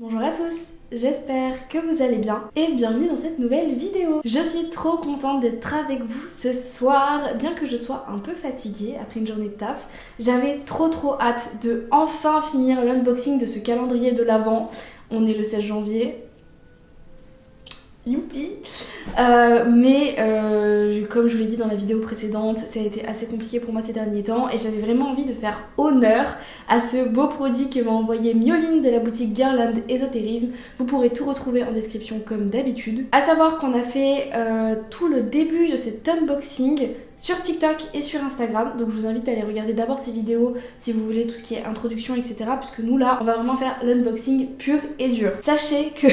Bonjour à tous, j'espère que vous allez bien et bienvenue dans cette nouvelle vidéo. Je suis trop contente d'être avec vous ce soir, bien que je sois un peu fatiguée après une journée de taf. J'avais trop hâte de enfin finir l'unboxing de ce calendrier de l'Avent. On est le 16 janvier. Youpi. Comme je vous l'ai dit dans la vidéo précédente, ça a été assez compliqué pour moi ces derniers temps et j'avais vraiment envie de faire honneur à ce beau produit que m'a envoyé Mioline de la boutique Girland Esotérisme. Vous pourrez tout retrouver en description comme d'habitude. À savoir qu'on a fait tout le début de cet unboxing sur TikTok et sur Instagram, donc je vous invite à aller regarder d'abord ces vidéos si vous voulez tout ce qui est introduction, etc. Puisque nous là, on va vraiment faire l'unboxing pur et dur. Sachez que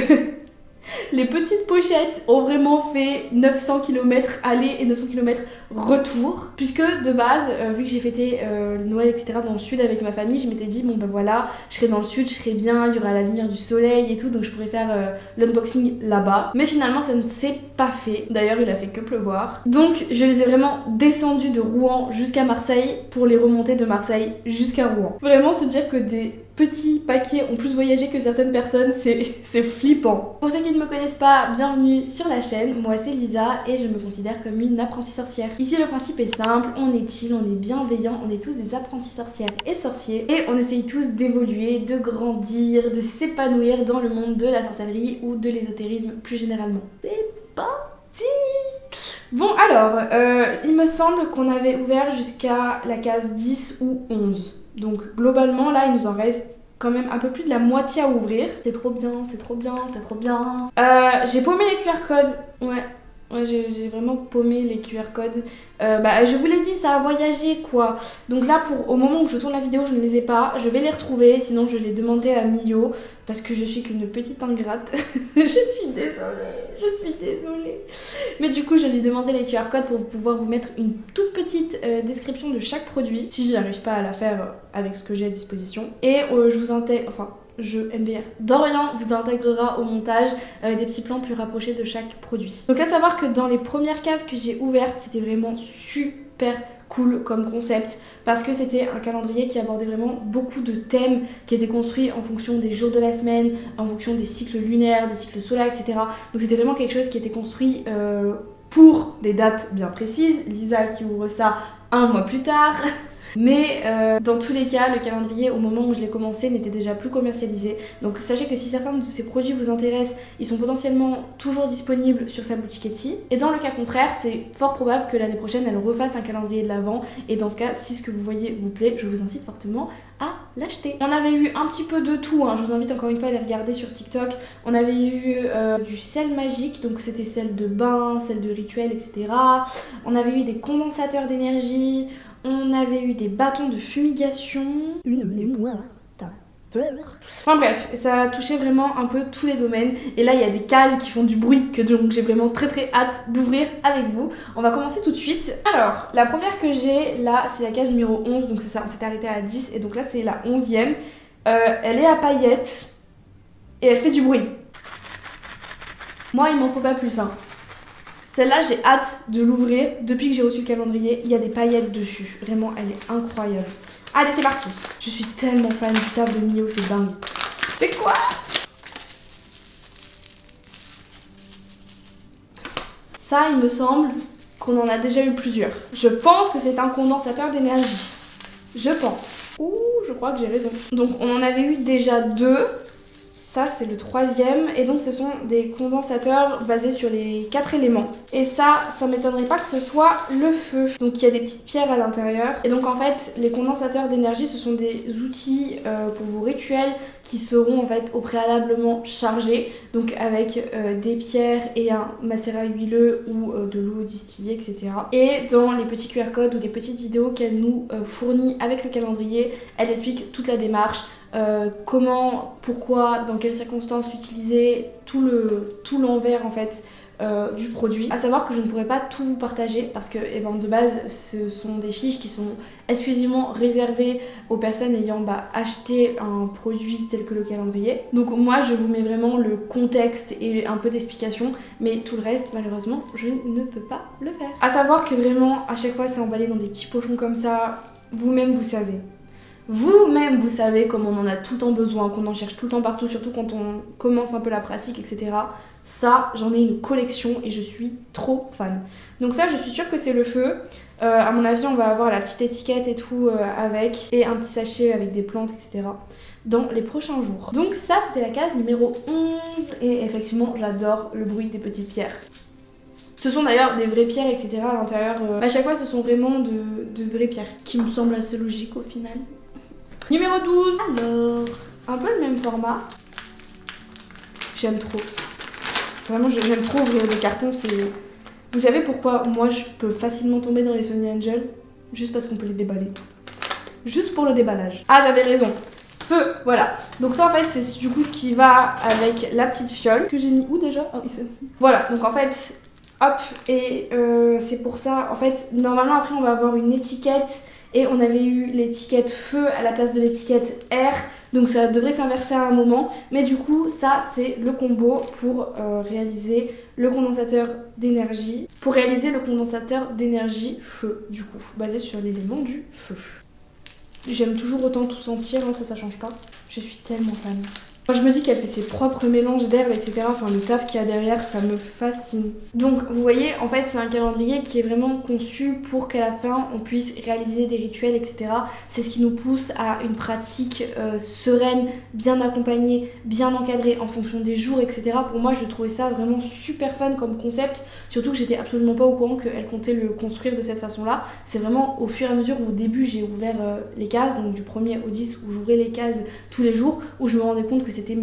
les petites pochettes ont vraiment fait 900 km aller et 900 km retour. Puisque de base, vu que j'ai fêté le Noël, etc. dans le sud avec ma famille, je m'étais dit bon ben voilà, je serai dans le sud, je serai bien, il y aura la lumière du soleil et tout, donc je pourrais faire l'unboxing là-bas. Mais finalement ça ne s'est pas fait. D'ailleurs il a fait que pleuvoir. Donc je les ai vraiment descendus de Rouen jusqu'à Marseille pour les remonter de Marseille jusqu'à Rouen. Vraiment se dire que des petits paquets ont plus voyagé que certaines personnes, c'est flippant. Pour ceux qui ne me connaissent pas, bienvenue sur la chaîne, moi c'est Lisa et je me considère comme une apprentie sorcière. Ici le principe est simple, on est chill, on est bienveillant, on est tous des apprentis sorcières et sorciers et on essaye tous d'évoluer, de grandir, de s'épanouir dans le monde de la sorcellerie ou de l'ésotérisme plus généralement. C'est parti! Bon alors, il me semble qu'on avait ouvert jusqu'à la case 10 ou 11. Donc globalement là il nous en reste quand même un peu plus de la moitié à ouvrir. C'est trop bien, c'est trop bien, c'est trop bien. J'ai paumé les QR codes. Ouais, j'ai vraiment paumé les QR codes. Je vous l'ai dit, ça a voyagé quoi. Donc là, au moment où je tourne la vidéo, je ne les ai pas. Je vais les retrouver, sinon je les demanderai à Mio. Parce que je suis qu'une petite ingrate. Je suis désolée. Mais du coup, je lui demandais les QR codes pour pouvoir vous mettre une toute petite description de chaque produit. Si je n'arrive pas à la faire avec ce que j'ai à disposition. Et je vous intègre... MDR. Dorian vous intégrera au montage des petits plans plus rapprochés de chaque produit. Donc à savoir que dans les premières cases que j'ai ouvertes, c'était vraiment super cool comme concept parce que c'était un calendrier qui abordait vraiment beaucoup de thèmes qui étaient construits en fonction des jours de la semaine, en fonction des cycles lunaires, des cycles solaires, etc. Donc c'était vraiment quelque chose qui était construit pour des dates bien précises. Lisa qui ouvre ça un mois plus tard. Mais dans tous les cas, le calendrier au moment où je l'ai commencé n'était déjà plus commercialisé. Donc sachez que si certains de ces produits vous intéressent, ils sont potentiellement toujours disponibles sur sa boutique Etsy. Et dans le cas contraire, c'est fort probable que l'année prochaine elle refasse un calendrier de l'Avent. Et dans ce cas, si ce que vous voyez vous plaît, je vous incite fortement à l'acheter. On avait eu un petit peu de tout, hein. Je vous invite encore une fois à aller regarder sur TikTok. On avait eu du sel magique, donc c'était sel de bain, sel de rituel, etc. On avait eu des condensateurs d'énergie. On avait eu des bâtons de fumigation. Une mémoire, t'as peur. Enfin bref, ça a touché vraiment un peu tous les domaines. Et là, il y a des cases qui font du bruit, donc j'ai vraiment très hâte d'ouvrir avec vous. On va commencer tout de suite. Alors, la première que j'ai là, c'est la case numéro 11. Donc c'est ça, on s'était arrêté à 10. Et donc là, c'est la 11e. Elle est à paillettes. Et elle fait du bruit. Moi, il m'en faut pas plus, hein. Celle-là, j'ai hâte de l'ouvrir. Depuis que j'ai reçu le calendrier, il y a des paillettes dessus. Vraiment, elle est incroyable. Allez, c'est parti. Je suis tellement fan du taf de Mio, c'est dingue. C'est quoi? Ça, il me semble qu'on en a déjà eu plusieurs. Je pense que c'est un condensateur d'énergie. Je pense. Ouh, je crois que j'ai raison. Donc, on en avait eu déjà 2. Ça c'est le 3e et donc ce sont des condensateurs basés sur les 4 éléments. Et ça m'étonnerait pas que ce soit le feu. Donc il y a des petites pierres à l'intérieur. Et donc en fait les condensateurs d'énergie ce sont des outils pour vos rituels qui seront en fait au préalablement chargés. Donc avec des pierres et un macérat huileux ou de l'eau distillée, etc. Et dans les petits QR codes ou les petites vidéos qu'elle nous fournit avec le calendrier, elle explique toute la démarche. Comment, pourquoi, dans quelles circonstances utiliser tout l'envers en fait du produit. À savoir que je ne pourrais pas tout vous partager parce que de base ce sont des fiches qui sont exclusivement réservées aux personnes ayant acheté un produit tel que le calendrier. Donc moi je vous mets vraiment le contexte et un peu d'explication, mais tout le reste malheureusement je ne peux pas le faire. À savoir que vraiment à chaque fois c'est emballé dans des petits pochons comme ça, vous-même vous savez. Vous-même, vous savez comme on en a tout le temps besoin, qu'on en cherche tout le temps partout, surtout quand on commence un peu la pratique, etc. Ça, j'en ai une collection et je suis trop fan. Donc ça, je suis sûre que c'est le feu. À mon avis, on va avoir la petite étiquette et tout avec, et un petit sachet avec des plantes, etc. dans les prochains jours. Donc ça, c'était la case numéro 11 et effectivement, j'adore le bruit des petites pierres. Ce sont d'ailleurs des vraies pierres, etc. à l'intérieur. À chaque fois, ce sont vraiment de vraies pierres, qui me semble assez logique au final. Numéro 12. Alors, un peu le même format. J'aime trop. Vraiment, j'aime trop ouvrir le carton. Vous savez pourquoi moi je peux facilement tomber dans les Sony Angel? Juste parce qu'on peut les déballer. Juste pour le déballage. Ah, j'avais raison. Feu, voilà. Donc ça en fait c'est du coup ce qui va avec la petite fiole que j'ai mis où déjà? Oh, ici. Voilà, donc en fait, hop, et c'est pour ça, en fait, normalement après on va avoir une étiquette et on avait eu l'étiquette feu à la place de l'étiquette air. Donc ça devrait s'inverser à un moment, mais du coup ça c'est le combo pour réaliser le condensateur d'énergie. Pour réaliser le condensateur d'énergie feu, du coup, basé sur l'élément du feu. J'aime toujours autant tout sentir, hein, ça change pas. Je suis tellement fan. Moi, je me dis qu'elle fait ses propres mélanges d'herbes, etc. Enfin, le taf qu'il y a derrière, ça me fascine. Donc, vous voyez, en fait, c'est un calendrier qui est vraiment conçu pour qu'à la fin, on puisse réaliser des rituels, etc. C'est ce qui nous pousse à une pratique sereine, bien accompagnée, bien encadrée en fonction des jours, etc. Pour moi, je trouvais ça vraiment super fun comme concept. Surtout que j'étais absolument pas au courant qu'elle comptait le construire de cette façon-là. C'est vraiment au fur et à mesure où au début, j'ai ouvert les cases, donc du 1er au 10, où j'ouvrais les cases tous les jours, où je me rendais compte que c'était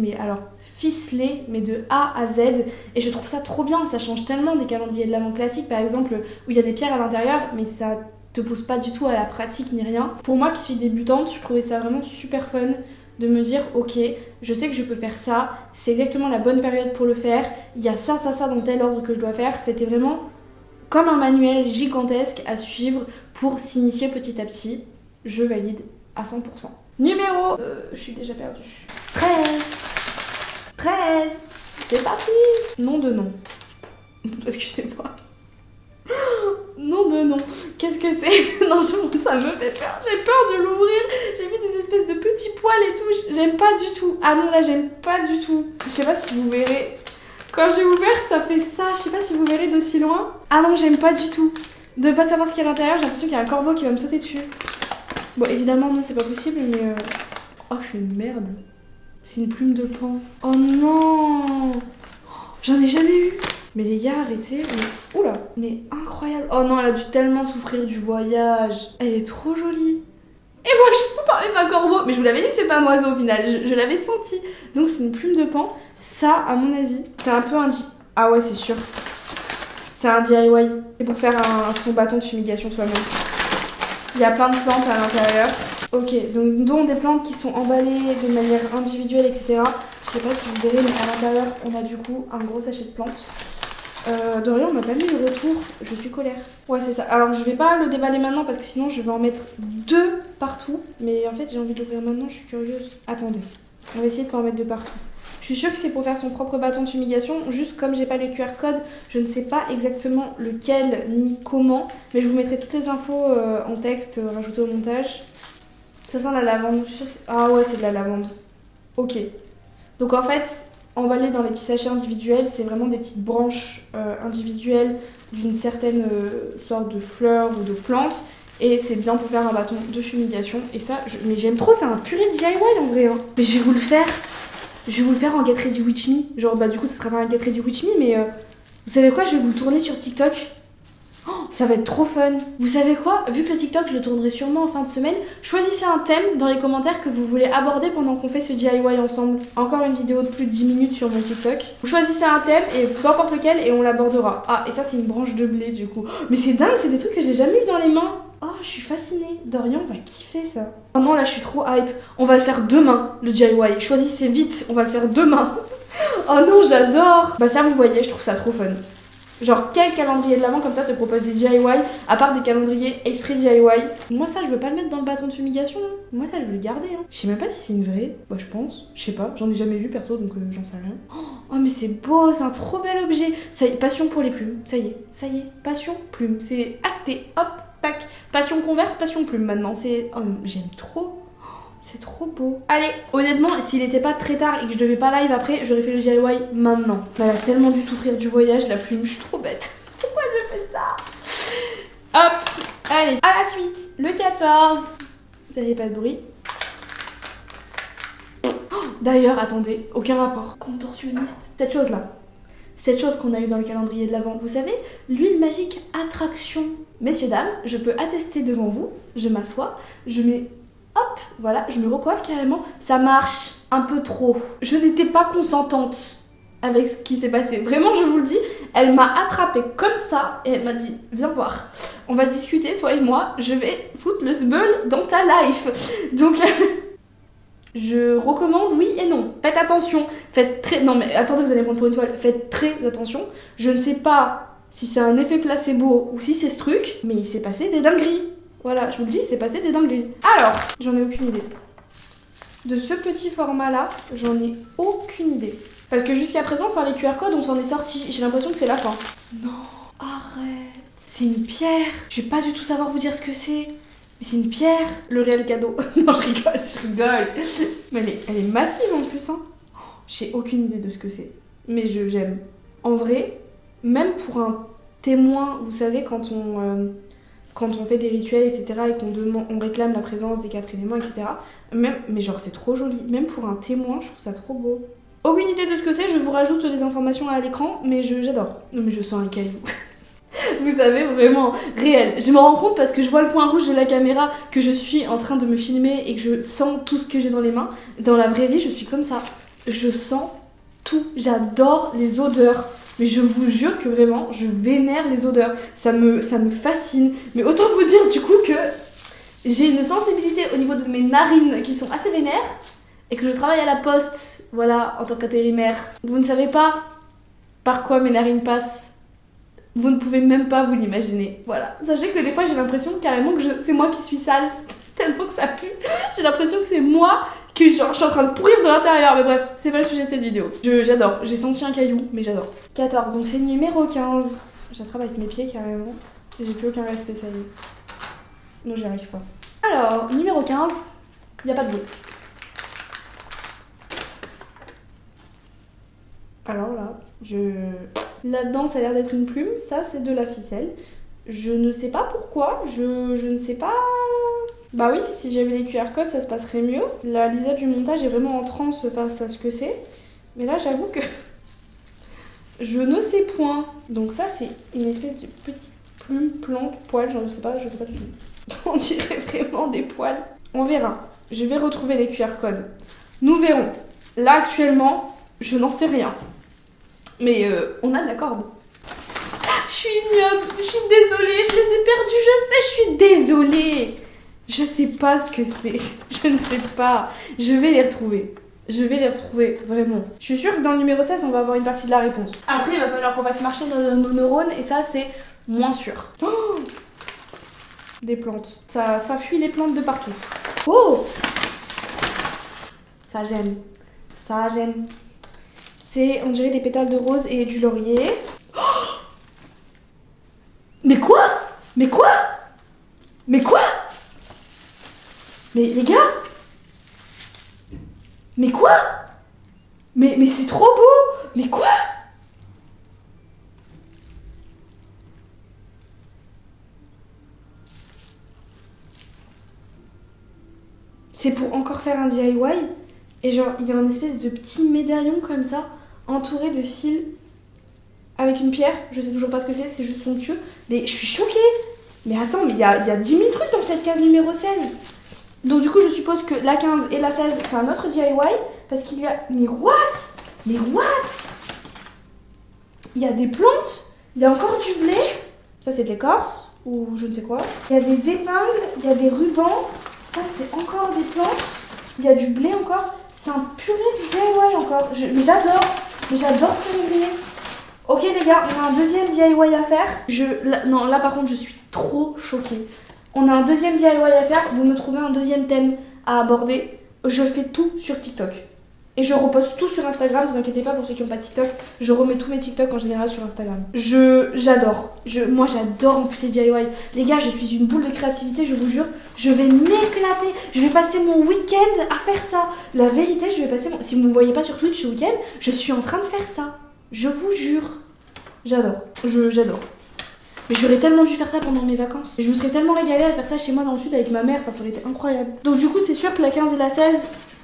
ficelé, mais de A à Z, et je trouve ça trop bien. Ça change tellement des calendriers de l'Avent classiques par exemple où il y a des pierres à l'intérieur mais ça te pousse pas du tout à la pratique ni rien. Pour moi qui suis débutante, je trouvais ça vraiment super fun de me dire ok, je sais que je peux faire ça, c'est exactement la bonne période pour le faire, il y a ça dans tel ordre que je dois faire. C'était vraiment comme un manuel gigantesque à suivre pour s'initier petit à petit. Je valide à 100%. Numéro... je suis déjà perdue. 13. C'est parti. Nom de nom. Excusez-moi. Nom de nom. Qu'est-ce que c'est? Non, ça me fait peur. J'ai peur de l'ouvrir. J'ai vu des espèces de petits poils et tout. J'aime pas du tout. Ah non, là, j'aime pas du tout. Je sais pas si vous verrez. Quand j'ai ouvert, ça fait ça. Je sais pas si vous verrez d'aussi loin. Ah non, j'aime pas du tout. De pas savoir ce qu'il y a à l'intérieur, j'ai l'impression qu'il y a un corbeau qui va me sauter dessus. Bon, évidemment, non, c'est pas possible, mais... Oh, je suis une merde. C'est une plume de pan. Oh non! J'en ai jamais eu. Mais les gars, arrêtez. Mais... Oula! Mais incroyable. Oh non, elle a dû tellement souffrir du voyage. Elle est trop jolie. Et moi, je vous parlais d'un corbeau. Mais je vous l'avais dit que c'était un oiseau au final. Je l'avais senti. Donc, c'est une plume de pan. Ça, à mon avis, c'est un peu un... Ah ouais, c'est sûr. C'est un DIY. C'est pour faire son bâton de fumigation soi-même. Il y a plein de plantes à l'intérieur. Ok, donc dont des plantes qui sont emballées de manière individuelle, etc. Je sais pas si vous verrez, mais à l'intérieur, on a du coup un gros sachet de plantes. Dorian, on m'a pas mis le retour, je suis colère. Ouais, c'est ça. Alors, je vais pas le déballer maintenant parce que sinon, je vais en mettre 2 partout. Mais en fait, j'ai envie de l'ouvrir maintenant, je suis curieuse. Attendez, on va essayer de pas en mettre 2 partout. Je suis sûre que c'est pour faire son propre bâton de fumigation. Juste comme j'ai pas les QR codes, je ne sais pas exactement lequel ni comment. Mais je vous mettrai toutes les infos en texte rajoutées au montage. Ça sent la lavande. Je suis sûre que c'est... Ah ouais, c'est de la lavande. Ok. Donc en fait, emballé dans les petits sachets individuels, c'est vraiment des petites branches individuelles d'une certaine sorte de fleur ou de plante. Et c'est bien pour faire un bâton de fumigation. Et ça, mais j'aime trop, c'est un purée DIY en vrai. Hein. Mais je vais vous le faire. Je vais vous le faire en Get Ready With Me. Genre, bah du coup, ce sera pas un Get Ready With Me, mais vous savez quoi, je vais vous le tourner sur TikTok. Oh, ça va être trop fun. Vous savez quoi, vu que le TikTok, je le tournerai sûrement en fin de semaine, choisissez un thème dans les commentaires que vous voulez aborder pendant qu'on fait ce DIY ensemble. Encore une vidéo de plus de 10 minutes sur mon TikTok. Vous choisissez un thème, et peu importe lequel, et on l'abordera. Ah, et ça, c'est une branche de blé, du coup. Mais c'est dingue, c'est des trucs que j'ai jamais eu dans les mains. Oh, je suis fascinée. Dorian va kiffer ça. Oh non, là, je suis trop hype. On va le faire demain, le DIY. Choisissez vite, on va le faire demain. Oh non, j'adore. Bah ça, vous voyez, je trouve ça trop fun. Genre, quel calendrier de l'Avent comme ça te propose des DIY, à part des calendriers exprès DIY. Moi, ça, je veux pas le mettre dans le bâton de fumigation. Hein. Moi, ça, je veux le garder. Hein. Je sais même pas si c'est une vraie. Bah, je pense. Je sais pas. J'en ai jamais vu perso, donc j'en sais rien. Oh, mais c'est beau, c'est un trop bel objet. Ça y est, passion pour les plumes. Ça y est. Passion, plume. C'est acté. Hop, tac. Passion Converse, passion plume maintenant. C'est. Oh, j'aime trop. C'est trop beau. Allez, honnêtement, s'il n'était pas très tard et que je devais pas live après, j'aurais fait le DIY maintenant. Elle a tellement dû souffrir du voyage, la plume, je suis trop bête. Pourquoi je fais ça? Hop, allez, à la suite, le 14. Vous n'avez pas de bruit. Oh, d'ailleurs, attendez, aucun rapport. Contorsionniste, cette chose-là. Cette chose qu'on a eu dans le calendrier de l'Avent, vous savez, l'huile magique attraction. Messieurs, dames, je peux attester devant vous, je m'assois, je mets... Hop, voilà, je me recoiffe carrément. Ça marche un peu trop. Je n'étais pas consentante avec ce qui s'est passé. Vraiment, je vous le dis, elle m'a attrapée comme ça et elle m'a dit, viens voir. On va discuter, toi et moi, je vais foutre le sbeul dans ta life. Donc, je recommande oui et non. Faites attention. Faites très... Non mais attendez, vous allez prendre pour une toile. Faites très attention. Je ne sais pas si c'est un effet placebo ou si c'est ce truc, mais il s'est passé des dingueries. Voilà, je vous le dis, il s'est passé des dingueries. Alors, j'en ai aucune idée. De ce petit format-là, j'en ai aucune idée. Parce que jusqu'à présent, sans les QR codes, on s'en est sorti. J'ai l'impression que c'est la fin. Non, arrête. C'est une pierre. Je vais pas du tout savoir vous dire ce que c'est. Mais c'est une pierre. Le réel cadeau. Non, je rigole. Mais elle est massive en plus, hein. J'ai aucune idée de ce que c'est. Mais j'aime. En vrai, même pour un témoin, vous savez, quand on fait des rituels, etc., et on réclame la présence des quatre éléments, etc., mais genre c'est trop joli. Même pour un témoin, je trouve ça trop beau. Aucune idée de ce que c'est, je vous rajoute des informations à l'écran, mais j'adore. Non mais je sens un caillou. Vous savez, vraiment, réel. Je me rends compte parce que je vois le point rouge de la caméra, que je suis en train de me filmer et que je sens tout ce que j'ai dans les mains. Dans la vraie vie, je suis comme ça. Je sens tout. J'adore les odeurs. Mais je vous jure que vraiment, je vénère les odeurs. Ça me fascine. Mais autant vous dire du coup que j'ai une sensibilité au niveau de mes narines qui sont assez vénères et que je travaille à la poste, voilà, en tant qu'intérimaire. Vous ne savez pas par quoi mes narines passent. Vous ne pouvez même pas vous l'imaginer. Voilà. Sachez que des fois, j'ai l'impression carrément que c'est moi qui suis sale. Tellement que ça pue. J'ai l'impression que c'est moi que genre, je suis en train de pourrir de l'intérieur. Mais bref, c'est pas le sujet de cette vidéo. J'adore. J'ai senti un caillou, mais j'adore. 14, donc c'est le numéro 15. J'attrape avec mes pieds carrément. Et j'ai plus aucun respect, ça y est. Non, j'y arrive pas. Alors, numéro 15, il n'y a pas de bruit. Alors là, là-dedans, ça a l'air d'être une plume. Ça, c'est de la ficelle. Je ne sais pas pourquoi. Je ne sais pas... Bah oui, si j'avais les QR codes, ça se passerait mieux. La Lisa du montage est vraiment en transe face à ce que c'est. Mais là, j'avoue que je ne sais point. Donc ça, c'est une espèce de petite plume, plante, poil, genre je sais pas du tout. On dirait vraiment des poils. On verra. Je vais retrouver les QR codes. Nous verrons. Là, actuellement, je n'en sais rien. Mais on a de la corde. Je suis ignoble, je suis désolée, je les ai perdus, je sais, je suis désolée. Je sais pas ce que c'est, je ne sais pas. Je vais les retrouver. Je vais les retrouver, vraiment. Je suis sûre que dans le numéro 16, on va avoir une partie de la réponse. Après, il va falloir qu'on fasse marcher nos neurones et ça, c'est moins sûr. Oh, des plantes. Ça fuit les plantes de partout. Oh, ça gêne. Ça gêne. C'est, on dirait des pétales de rose et du laurier. Oh, mais quoi? Mais quoi? Mais quoi? Mais les gars? Mais quoi? Mais c'est trop beau! Mais quoi? C'est pour encore faire un DIY. Et genre, il y a un espèce de petit médaillon comme ça, entouré de fils, avec une pierre. Je sais toujours pas ce que c'est juste somptueux. Mais je suis choquée! Mais attends, mais il y a 10 000 trucs dans cette case numéro 16. Donc du coup je suppose que la 15 et la 16 c'est un autre DIY parce qu'il y a... Mais what? Mais what? Il y a des plantes, il y a encore du blé, ça c'est de l'écorce ou je ne sais quoi. Il y a des épingles, il y a des rubans, ça c'est encore des plantes, il y a du blé encore, c'est un purée de DIY encore. Mais j'adore ce calendrier. Ok les gars, on a un deuxième DIY à faire. Non là par contre je suis trop choquée. On a un deuxième DIY à faire, vous me trouvez un deuxième thème à aborder. Je fais tout sur TikTok. Et je reposte tout sur Instagram, vous inquiétez pas pour ceux qui n'ont pas TikTok. Je remets tous mes TikTok en général sur Instagram. J'adore. Moi j'adore en plus les DIY. Les gars, je suis une boule de créativité, je vous jure. Je vais m'éclater. Je vais passer mon week-end à faire ça. La vérité, je vais passer mon... Si vous ne me voyez pas sur Twitch ce week-end, je suis en train de faire ça. Je vous jure. J'adore. J'adore. Mais j'aurais tellement dû faire ça pendant mes vacances. Je me serais tellement régalée à faire ça chez moi dans le sud avec ma mère. Enfin, ça aurait été incroyable. Donc du coup, c'est sûr que la 15 et la 16,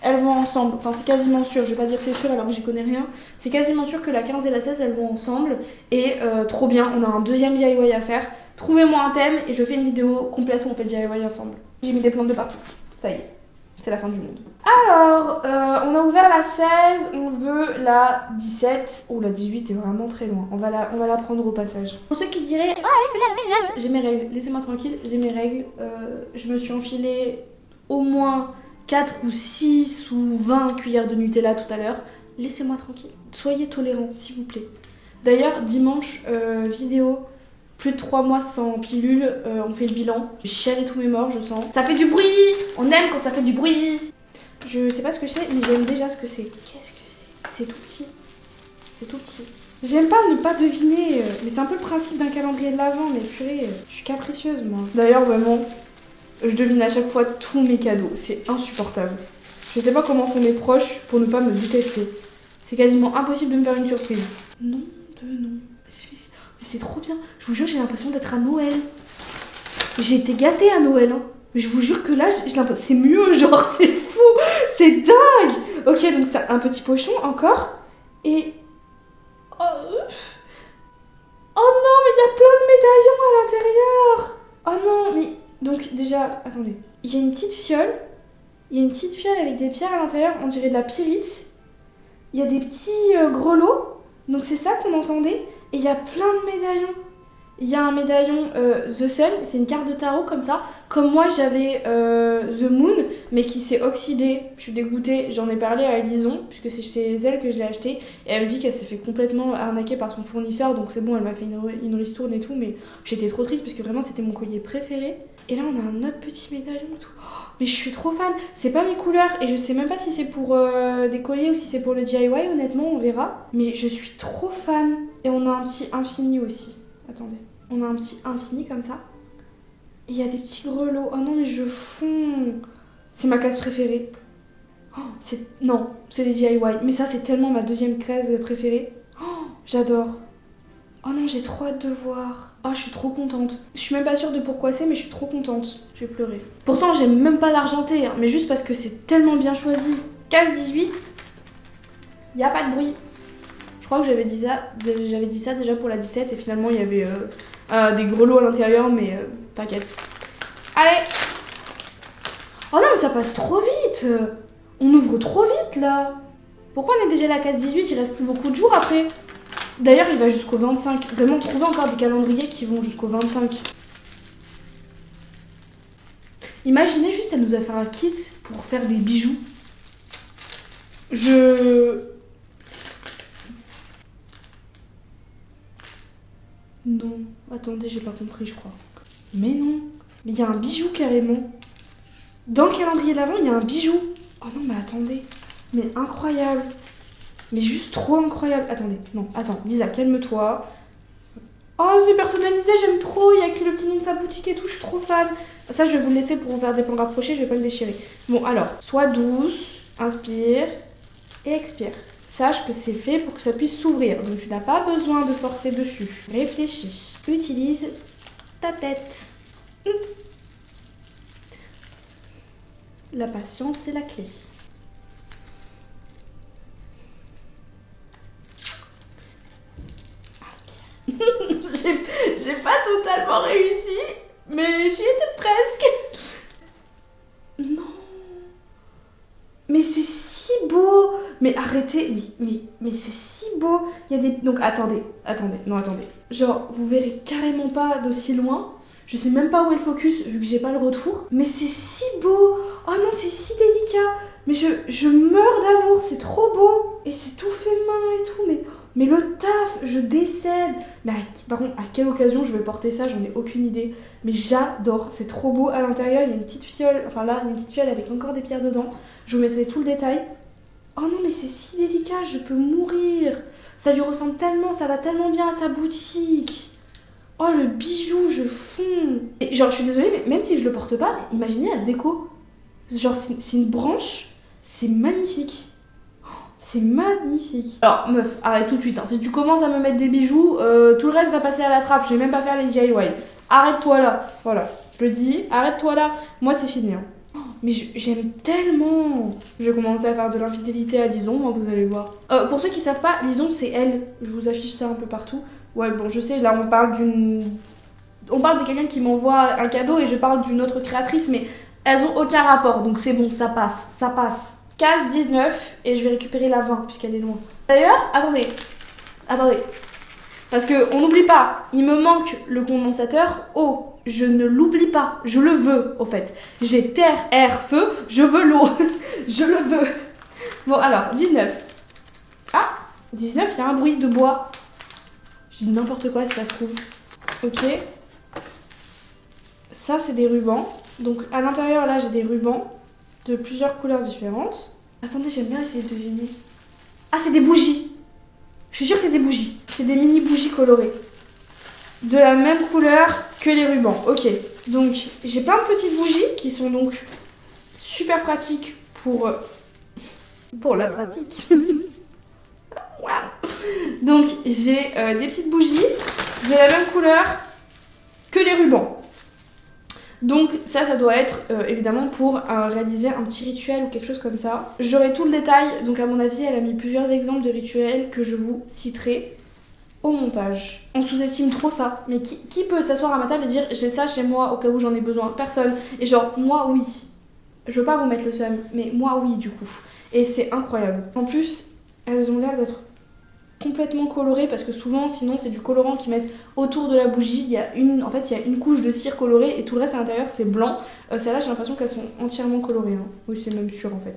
elles vont ensemble. Enfin, c'est quasiment sûr. Je vais pas dire c'est sûr alors que j'y connais rien. C'est quasiment sûr que la 15 et la 16, elles vont ensemble. Et trop bien, on a un deuxième DIY à faire. Trouvez-moi un thème et je fais une vidéo complète où on fait DIY ensemble. J'ai mis des plantes de partout. Ça y est, c'est la fin du monde. Alors, on a ouvert la 16, on veut la 17. Oh, la 18 est vraiment très loin. On va la prendre au passage. Pour ceux qui diraient, j'ai mes règles, laissez-moi tranquille, j'ai mes règles. Je me suis enfilé au moins 4 ou 6 ou 20 cuillères de Nutella tout à l'heure. Laissez-moi tranquille. Soyez tolérants, s'il vous plaît. D'ailleurs, dimanche, vidéo. Plus de 3 mois sans pilule, on fait le bilan. J'ai chialé tous mes morts, je sens. Ça fait du bruit. On aime quand ça fait du bruit. Je sais pas ce que c'est, mais j'aime déjà ce que c'est. Qu'est-ce que c'est? C'est tout petit. C'est tout petit. J'aime pas ne pas deviner, mais c'est un peu le principe d'un calendrier de l'Avent, mais purée, je suis capricieuse moi. D'ailleurs, vraiment, je devine à chaque fois tous mes cadeaux. C'est insupportable. Je sais pas comment font mes proches pour ne pas me détester. C'est quasiment impossible de me faire une surprise. Non, non. Mais c'est trop bien. Je vous jure, j'ai l'impression d'être à Noël. J'ai été gâtée à Noël, hein. Mais je vous jure que là, j'ai l'impression... C'est mieux, genre, c'est fou. C'est dingue. Ok, donc c'est un petit pochon encore. Et... Oh, non, mais il y a plein de médaillons à l'intérieur. Oh non, mais... Donc déjà, attendez. Il y a une petite fiole. Il y a une petite fiole avec des pierres à l'intérieur. On dirait de la pyrite. Il y a des petits grelots. Donc c'est ça qu'on entendait. Et il y a plein de médaillons. Il y a un médaillon The Sun, c'est une carte de tarot comme ça. Comme moi j'avais The Moon, mais qui s'est oxydée. Je suis dégoûtée, j'en ai parlé à Elison, puisque c'est chez elle que je l'ai acheté. Et elle me dit qu'elle s'est fait complètement arnaquer par son fournisseur. Donc c'est bon, elle m'a fait une ristourne et tout. Mais j'étais trop triste parce que vraiment c'était mon collier préféré. Et là on a un autre petit médaillon et tout. Oh, mais je suis trop fan. C'est pas mes couleurs et je sais même pas si c'est pour des colliers ou si c'est pour le DIY, honnêtement, on verra. Mais je suis trop fan. Et on a un petit infini aussi. Attendez. On a un petit infini comme ça. Et il y a des petits grelots. Oh non, mais je fonds. C'est ma case préférée. Oh, non, c'est les DIY. Mais ça, c'est tellement ma deuxième case préférée. Oh, j'adore. Oh non, j'ai trop hâte de voir. Oh, je suis trop contente. Je suis même pas sûre de pourquoi c'est, mais je suis trop contente. Je vais pleurer. Pourtant, j'aime même pas l'argenté, hein, mais juste parce que c'est tellement bien choisi. Case 18. Il n'y a pas de bruit. Je crois que j'avais dit ça déjà pour la 17 et finalement il y avait des grelots à l'intérieur, mais t'inquiète. Allez. Oh non, mais ça passe trop vite. On ouvre trop vite là. Pourquoi on est déjà à la case 18? Il reste plus beaucoup de jours après. D'ailleurs il va jusqu'au 25. Vraiment trouver encore des calendriers qui vont jusqu'au 25. Imaginez juste, elle nous a fait un kit pour faire des bijoux. Non, attendez, j'ai pas compris, je crois. Mais non, mais il y a un bijou carrément. Dans le calendrier d'avant, il y a un bijou. Oh non, mais attendez, mais incroyable. Mais juste trop incroyable. Attendez, non, attends, Lisa, calme-toi. Oh, c'est personnalisé, j'aime trop. Il y a écrit le petit nom de sa boutique et tout, je suis trop fan. Ça, je vais vous le laisser pour faire des plans rapprochés, je vais pas le déchirer. Bon, alors, sois douce, inspire et expire. Sache que c'est fait pour que ça puisse s'ouvrir, donc tu n'as pas besoin de forcer dessus. Réfléchis. Utilise ta tête. La patience, c'est la clé. Inspire. J'ai pas totalement réussi, mais j'y étais presque. Non. Mais c'est si beau. Mais arrêtez, mais c'est si beau. Il y a des... Donc attendez. Genre, vous verrez carrément pas d'aussi loin. Je sais même pas où est le focus, vu que j'ai pas le retour. Mais c'est si beau. Oh non, c'est si délicat. Mais je meurs d'amour, c'est trop beau. Et c'est tout fait main et tout, mais le taf, je décède. Mais par contre, à quelle occasion je vais porter ça, j'en ai aucune idée. Mais j'adore, c'est trop beau. À l'intérieur, il y a une petite fiole. Enfin là, il y a une petite fiole avec encore des pierres dedans. Je vous mettrai tout le détail. Oh non, mais c'est si délicat, je peux mourir. Ça lui ressemble tellement, ça va tellement bien à sa boutique. Oh le bijou, je fonds. Et genre je suis désolée, mais même si je le porte pas, imaginez la déco. Genre c'est une branche, c'est magnifique. C'est magnifique. Alors meuf, arrête tout de suite. Hein. Si tu commences à me mettre des bijoux, tout le reste va passer à la trappe. Je vais même pas faire les DIY. Arrête-toi là. Voilà, je le dis, arrête-toi là. Moi c'est fini. Hein. Oh, mais j'aime tellement. Je vais commencer à faire de l'infidélité à Lison, moi vous allez voir. Pour ceux qui savent pas, Lison c'est elle. Je vous affiche ça un peu partout. Ouais bon je sais, là on parle de quelqu'un qui m'envoie un cadeau et je parle d'une autre créatrice, mais elles ont aucun rapport, donc c'est bon, ça passe, ça passe. Case 19 et je vais récupérer la 20 puisqu'elle est loin. D'ailleurs, attendez, parce que on n'oublie pas, il me manque le condensateur eau. Je ne l'oublie pas, je le veux au fait. J'ai terre, air, feu, je veux l'eau. Je le veux. Bon alors, 19. Ah, 19, il y a un bruit de bois. Je dis n'importe quoi si ça se trouve. Ok. Ça c'est des rubans. Donc à l'intérieur là j'ai des rubans de plusieurs couleurs différentes. Attendez, j'aime bien essayer de deviner. Ah, c'est des bougies. Je suis sûre que c'est des bougies. C'est des mini bougies colorées. De la même couleur que les rubans. Ok. Donc, j'ai plein de petites bougies qui sont donc super pratiques pour la pratique. Wow. Donc, j'ai des petites bougies de la même couleur que les rubans. Donc ça doit être évidemment pour réaliser un petit rituel ou quelque chose comme ça. J'aurai tout le détail, donc à mon avis elle a mis plusieurs exemples de rituels que je vous citerai au montage. On sous-estime trop ça, mais qui peut s'asseoir à ma table et dire j'ai ça chez moi au cas où j'en ai besoin? Personne. Et genre moi oui. Je veux pas vous mettre le seum, mais moi oui du coup. Et c'est incroyable. En plus, elles ont l'air d'être complètement colorées parce que souvent sinon c'est du colorant qu'ils mettent autour de la bougie. Il y a une couche de cire colorée et tout le reste à l'intérieur c'est blanc. Celles-là j'ai l'impression qu'elles sont entièrement colorées. Hein. Oui c'est même sûr en fait.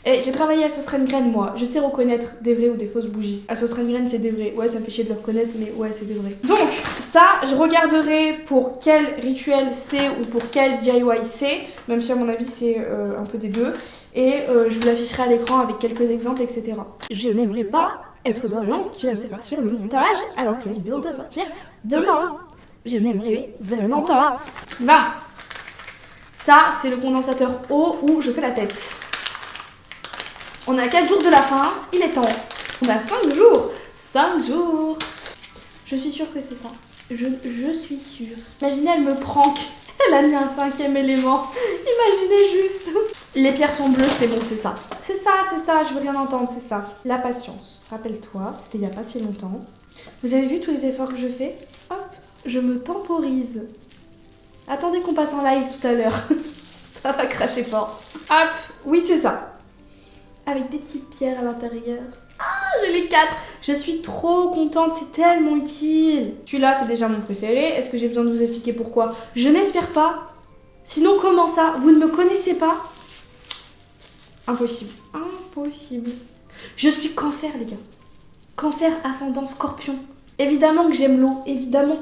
Et j'ai travaillé à Söstrengren moi, je sais reconnaître des vraies ou des fausses bougies. À Söstrengren c'est des vraies, ouais ça me fait chier de le reconnaître mais ouais c'est des vraies. Donc ça je regarderai pour quel rituel c'est ou pour quel DIY c'est, même si à mon avis c'est un peu des deux. Et je vous l'afficherai à l'écran avec quelques exemples etc. Je n'aimerais pas être dans gens qui laissent partir le montage alors que la vidéo doit sortir demain. Je n'aimerais vraiment pas. 20. Ça c'est le condensateur eau où je fais la tête. On est à 4 jours de la fin, il est temps. On a 5 jours. 5 jours. Je suis sûre que c'est ça. Je suis sûre. Imaginez, elle me prank. Elle a mis un 5e élément. Imaginez juste. Les pierres sont bleues, c'est bon, c'est ça. C'est ça, je veux rien entendre, c'est ça. La patience. Rappelle-toi, c'était il n'y a pas si longtemps. Vous avez vu tous les efforts que je fais? Hop, je me temporise. Attendez qu'on passe en live tout à l'heure. Ça va cracher fort. Hop, oui c'est ça. Avec des petites pierres à l'intérieur. Ah, j'ai les 4. Je suis trop contente, c'est tellement utile. Celui-là, c'est déjà mon préféré. Est-ce que j'ai besoin de vous expliquer pourquoi? Je n'espère pas. Sinon, comment ça? Vous ne me connaissez pas? Impossible. Impossible. Je suis cancer, les gars. Cancer, ascendant, scorpion. Évidemment que j'aime l'eau, évidemment.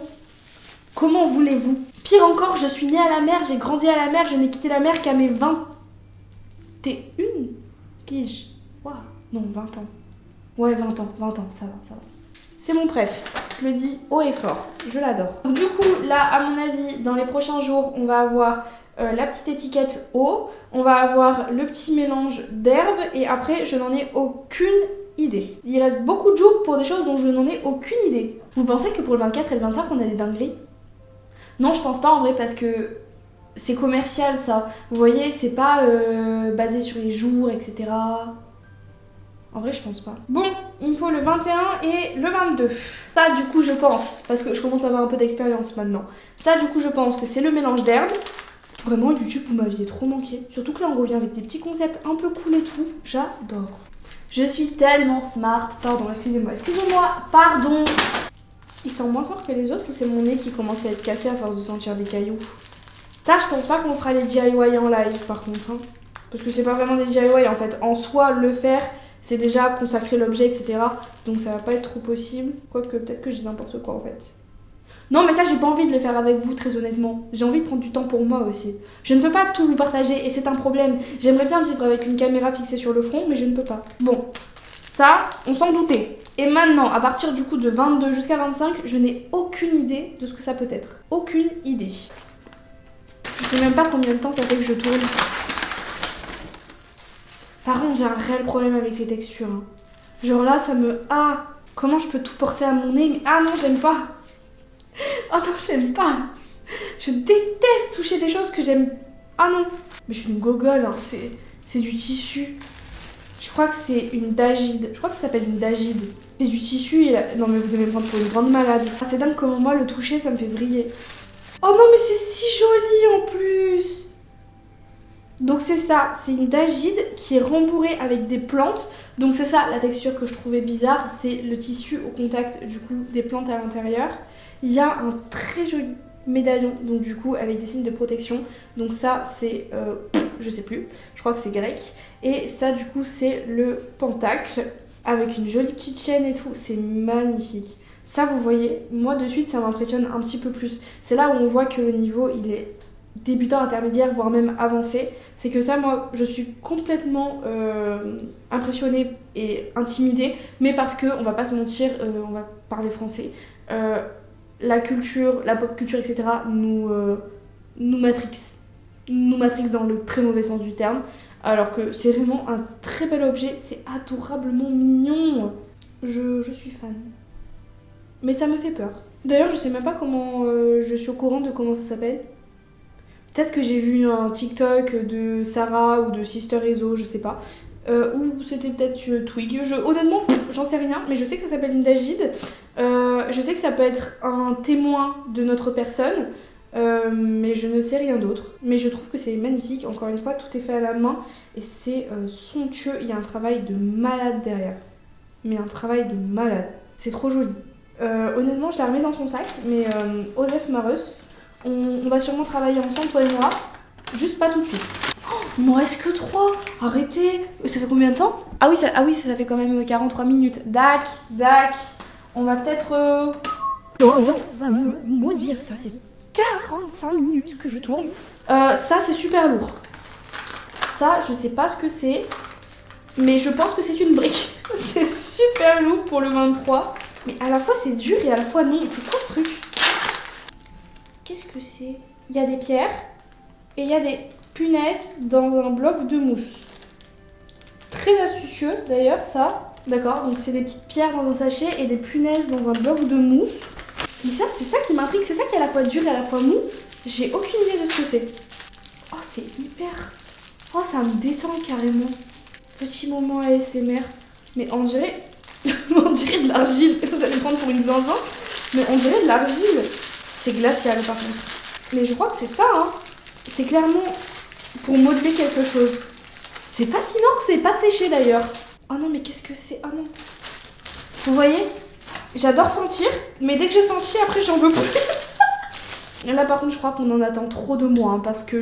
Comment voulez-vous? Pire encore, je suis née à la mer, j'ai grandi à la mer, je n'ai quitté la mer qu'à mes 21 piges. Waouh. Non, 20 ans. Ouais, 20 ans, ça va. C'est mon préf, je le dis haut et fort, je l'adore. Du coup, là, à mon avis, dans les prochains jours, on va avoir la petite étiquette eau, on va avoir le petit mélange d'herbes, et après, je n'en ai aucune idée. Il reste beaucoup de jours pour des choses dont je n'en ai aucune idée. Vous pensez que pour le 24 et le 25, on a des dingueries? Non, je pense pas en vrai, parce que c'est commercial, ça. Vous voyez, c'est pas basé sur les jours, etc. En vrai, je pense pas. Bon, il me faut le 21 et le 22. Ça, du coup, je pense, parce que je commence à avoir un peu d'expérience maintenant. Ça, du coup, je pense que c'est le mélange d'herbes. Vraiment, YouTube, vous m'aviez trop manqué. Surtout que là, on revient avec des petits concepts un peu cool et tout. J'adore. Je suis tellement smart. Pardon, excusez-moi, pardon. Il sent moins fort que les autres ou c'est mon nez qui commence à être cassé à force de sentir des cailloux? Ça, je pense pas qu'on fera les DIY en live, par contre. Hein. Parce que c'est pas vraiment des DIY, en fait. En soi, le faire... c'est déjà consacrer l'objet, etc. Donc ça va pas être trop possible. Quoique peut-être que je dis n'importe quoi en fait. Non mais ça j'ai pas envie de le faire avec vous très honnêtement. J'ai envie de prendre du temps pour moi aussi. Je ne peux pas tout vous partager et c'est un problème. J'aimerais bien vivre avec une caméra fixée sur le front mais je ne peux pas. Bon, ça on s'en doutait. Et maintenant, à partir du coup de 22 jusqu'à 25, je n'ai aucune idée de ce que ça peut être. Aucune idée. Je sais même pas combien de temps ça fait que je tourne. Par contre, j'ai un réel problème avec les textures. Hein. Genre là, ça me... Ah, comment je peux tout porter à mon nez? Mais ah non, j'aime pas. Oh non, j'aime pas. Je déteste toucher des choses que j'aime. Ah non. Mais je suis une gogole, hein. C'est du tissu. Je crois que c'est une dagide. Je crois que ça s'appelle une dagide. C'est du tissu et... Non mais vous devez me prendre pour une grande malade. Ah, c'est dingue comment moi, le toucher, ça me fait vriller. Oh non, mais c'est si joli en plus. Donc c'est ça, c'est une dagide qui est rembourrée avec des plantes. Donc c'est ça la texture que je trouvais bizarre, c'est le tissu au contact du coup des plantes à l'intérieur. Il y a un très joli médaillon, donc du coup avec des signes de protection. Donc ça c'est, je sais plus, je crois que c'est grec. Et ça du coup c'est le pentacle avec une jolie petite chaîne et tout, c'est magnifique. Ça vous voyez, moi de suite ça m'impressionne un petit peu plus. C'est là où on voit que le niveau il est débutant, intermédiaire, voire même avancé. C'est que ça, moi, je suis complètement impressionnée et intimidée, mais parce que, on va pas se mentir, on va parler français, la culture, la pop culture, etc. nous matrixe. Nous matrixe dans le très mauvais sens du terme, alors que c'est vraiment un très bel objet, c'est adorablement mignon. Je suis fan. Mais ça me fait peur. D'ailleurs, je sais même pas comment je suis au courant de comment ça s'appelle. Peut-être que j'ai vu un TikTok de Sarah ou de Sister Ezo, je sais pas. Ou c'était peut-être Twig. Honnêtement, j'en sais rien, mais je sais que ça s'appelle une dagide. Je sais que ça peut être un témoin de notre personne, mais je ne sais rien d'autre. Mais je trouve que c'est magnifique. Encore une fois, tout est fait à la main et c'est somptueux. Il y a un travail de malade derrière. Mais un travail de malade. C'est trop joli. Honnêtement, je la remets dans son sac, mais Osef Mareus. On va sûrement travailler ensemble, toi et moi. Juste pas tout de suite. Oh, il m'en reste que 3. Arrêtez. Ça fait combien de temps? Ah oui, ça fait quand même 43 minutes. Dac. On va peut-être... On va me maudire, ça fait 45 minutes que je tourne. Ça, c'est super lourd. Ça, je sais pas ce que c'est. Mais je pense que c'est une brique. C'est super lourd pour le 23. Mais à la fois, c'est dur et à la fois non. C'est quoi ce truc? Qu'est-ce que c'est? Il y a des pierres et il y a des punaises dans un bloc de mousse. Très astucieux d'ailleurs ça. D'accord, donc c'est des petites pierres dans un sachet et des punaises dans un bloc de mousse. Mais ça, c'est ça qui m'intrigue, c'est ça qui est à la fois dur et à la fois mou. J'ai aucune idée de ce que c'est. Oh, c'est hyper... Oh, ça me détend carrément. Petit moment ASMR. Mais on dirait... on dirait de l'argile. Vous allez me prendre pour une zinzin. Mais on dirait de l'argile. C'est glacial par contre. Mais je crois que c'est ça, hein. C'est clairement pour modeler quelque chose. C'est fascinant que c'est pas séché d'ailleurs. Oh non, mais qu'est-ce que c'est? Oh non. Vous voyez? J'adore sentir, mais dès que j'ai senti, après j'en veux plus. Et là par contre, je crois qu'on en attend trop de moi, hein, parce que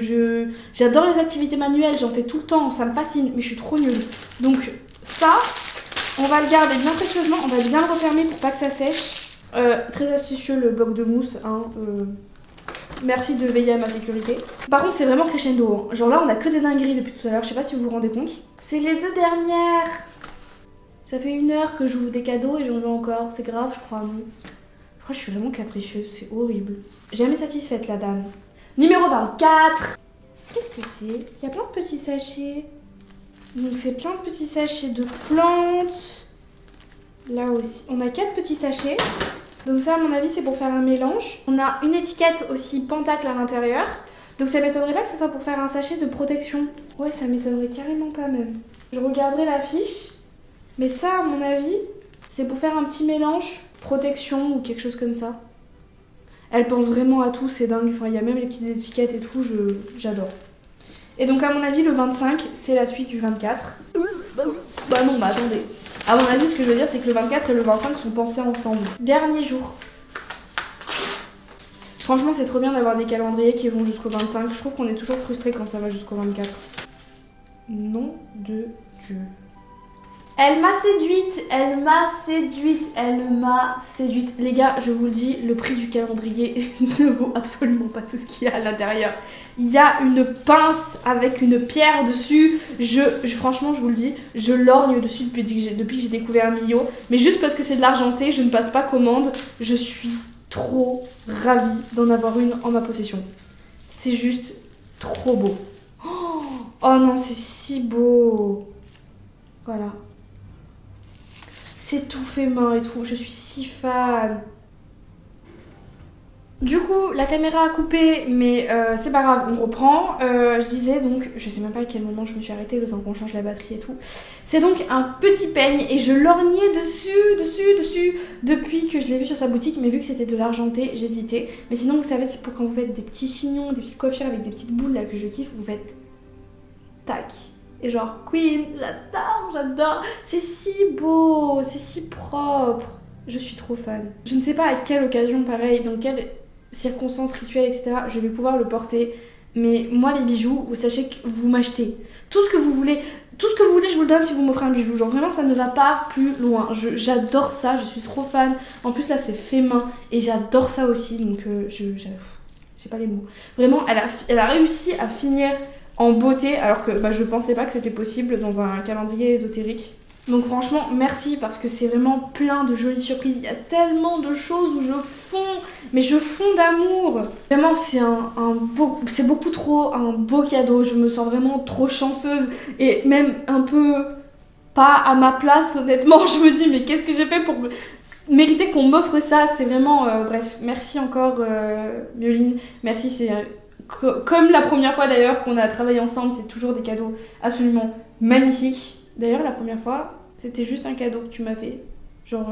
j'adore les activités manuelles, j'en fais tout le temps, ça me fascine, mais je suis trop nulle. Donc ça, on va le garder bien précieusement, on va bien le refermer pour pas que ça sèche. Très astucieux le bloc de mousse, hein, merci de veiller à ma sécurité. Par contre c'est vraiment crescendo, hein. Genre là on a que des dingueries depuis tout à l'heure, je sais pas si vous vous rendez compte. C'est les 2 dernières. Ça fait 1 heure que j'ouvre des cadeaux et j'en veux encore, c'est grave je crois. Je crois que je suis vraiment capricieuse, c'est horrible. Jamais satisfaite la dame. Numéro 24. Qu'est-ce que c'est? Il y a plein de petits sachets. Donc c'est plein de petits sachets de plantes. Là aussi, on a 4 petits sachets. Donc ça, à mon avis, c'est pour faire un mélange. On a une étiquette aussi pentacle à l'intérieur. Donc ça m'étonnerait pas que ce soit pour faire un sachet de protection. Ouais, ça m'étonnerait carrément pas même. Je regarderai la fiche. Mais ça, à mon avis, c'est pour faire un petit mélange protection ou quelque chose comme ça. Elle pense vraiment à tout, c'est dingue. Enfin, il y a même les petites étiquettes et tout, j'adore. Et donc à mon avis, le 25, c'est la suite du 24. Bah non, bah attendez. À mon avis, ce que je veux dire, c'est que le 24 et le 25 sont pensés ensemble. Dernier jour. Franchement, c'est trop bien d'avoir des calendriers qui vont jusqu'au 25. Je trouve qu'on est toujours frustré quand ça va jusqu'au 24. Nom de Dieu. Elle m'a séduite, elle m'a séduite, elle m'a séduite. Les gars, je vous le dis, le prix du calendrier ne vaut absolument pas tout ce qu'il y a à l'intérieur. Il y a une pince avec une pierre dessus. Franchement, je vous le dis, je lorgne dessus depuis que j'ai découvert Mio. Mais juste parce que c'est de l'argenté, je ne passe pas commande. Je suis trop ravie d'en avoir une en ma possession. C'est juste trop beau. Oh non, c'est si beau. Voilà. C'est tout fait main et tout, je suis si fan. Du coup, la caméra a coupé, mais c'est pas grave, on reprend. Je disais donc, je sais même pas à quel moment je me suis arrêtée, le temps qu'on change la batterie et tout. C'est donc un petit peigne et je lorgnais dessus, depuis que je l'ai vu sur sa boutique, mais vu que c'était de l'argenté, j'hésitais. Mais sinon, vous savez, c'est pour quand vous faites des petits chignons, des petites coiffures avec des petites boules là que je kiffe, vous faites tac. Et genre, Queen, j'adore. C'est si beau, c'est si propre. Je suis trop fan. Je ne sais pas à quelle occasion, pareil, dans quelles circonstances rituelles, etc., je vais pouvoir le porter. Mais moi, les bijoux, vous sachez que vous m'achetez. Tout ce que vous voulez, je vous le donne si vous m'offrez un bijou. Genre vraiment, ça ne va pas plus loin. J'adore ça, je suis trop fan. En plus, là, c'est fait main. Et j'adore ça aussi, donc j'ai pas les mots. Vraiment, elle a réussi à finir en beauté, alors que je pensais pas que c'était possible dans un calendrier ésotérique. Donc franchement, merci parce que c'est vraiment plein de jolies surprises. Il y a tellement de choses où je fonds d'amour. Vraiment, c'est beaucoup trop un beau cadeau. Je me sens vraiment trop chanceuse et même un peu pas à ma place, honnêtement. Je me dis, mais qu'est-ce que j'ai fait pour mériter qu'on m'offre ça? C'est vraiment... bref, merci encore Mioline. Merci, c'est... comme la première fois d'ailleurs qu'on a travaillé ensemble, c'est toujours des cadeaux absolument magnifiques. D'ailleurs, la première fois, c'était juste un cadeau que tu m'as fait. Genre,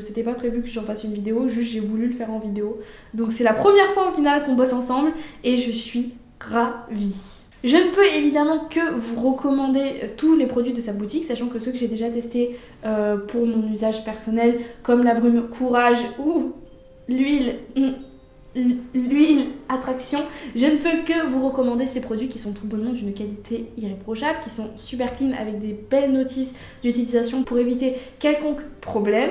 c'était pas prévu que j'en fasse une vidéo, juste j'ai voulu le faire en vidéo. Donc c'est la première fois au final qu'on bosse ensemble et je suis ravie. Je ne peux évidemment que vous recommander tous les produits de sa boutique, sachant que ceux que j'ai déjà testés pour mon usage personnel, comme la brume Courage ou l'huile Attraction, je ne peux que vous recommander ces produits qui sont tout bonnement d'une qualité irréprochable, qui sont super clean avec des belles notices d'utilisation pour éviter quelconque problème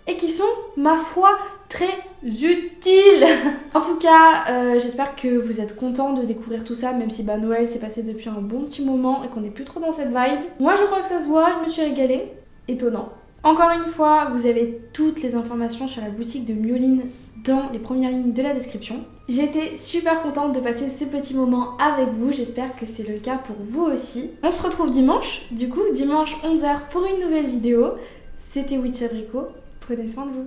et qui sont, ma foi, très utiles. En tout cas, j'espère que vous êtes contents de découvrir tout ça, même si Noël s'est passé depuis un bon petit moment et qu'on n'est plus trop dans cette vibe. Moi, je crois que ça se voit, je me suis régalée. Étonnant. Encore une fois, vous avez toutes les informations sur la boutique de Mioline dans les premières lignes de la description. J'étais super contente de passer ce petit moment avec vous, j'espère que c'est le cas pour vous aussi. On se retrouve dimanche, du coup, dimanche 11h pour une nouvelle vidéo. C'était Witch Abricot, prenez soin de vous.